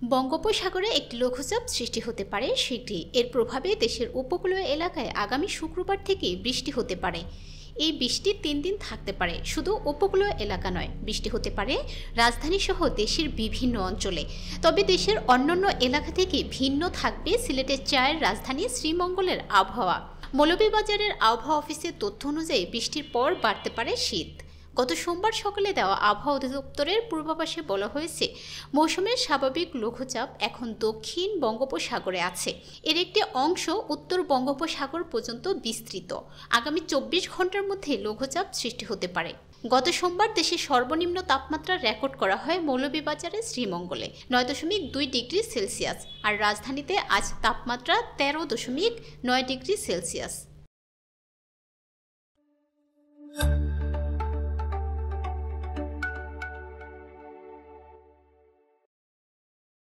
বঙ্গোপসাগরে একটি লঘুচাপ সৃষ্টি হতে পারে শীঘ্রই। এর প্রভাবে দেশের উপকূলীয় এলাকায় আগামী শুক্রবার থেকে বৃষ্টি হতে পারে। এই বৃষ্টি ৩ দিন থাকতে পারে। শুধু উপকূলীয় এলাকা নয়, বৃষ্টি হতে পারে রাজধানী সহ দেশের বিভিন্ন অঞ্চলে। তবে দেশের অন্যান্য এলাকা থেকে ভিন্ন থাকবে সিলেটের চায়ের রাজধানী শ্রীমঙ্গলের আবহাওয়া। মৌলভীবাজারের আবহাওয়া অফিসের তথ্য অনুযায়ী বৃষ্টির পর বাড়তে পারে শীত। গত সোমবার সকালে দেওয়া আবহাওয়া অধিদপ্তরের পূর্বাভাসে বলা হয়েছে, মৌসুমের স্বাভাবিক লঘুচাপ এখন দক্ষিণ বঙ্গোপসাগরে আছে। এর একটি অংশ উত্তর বঙ্গোপসাগর পর্যন্ত বিস্তৃত। আগামী ২৪ ঘন্টার মধ্যে লঘুচাপ সৃষ্টি হতে পারে। গত সোমবার দেশের সর্বনিম্ন তাপমাত্রা রেকর্ড করা হয় মৌলভীবাজারের শ্রীমঙ্গলে ৯.২ ডিগ্রি সেলসিয়াস, আর রাজধানীতে আজ তাপমাত্রা ১৩.৯ ডিগ্রি সেলসিয়াস।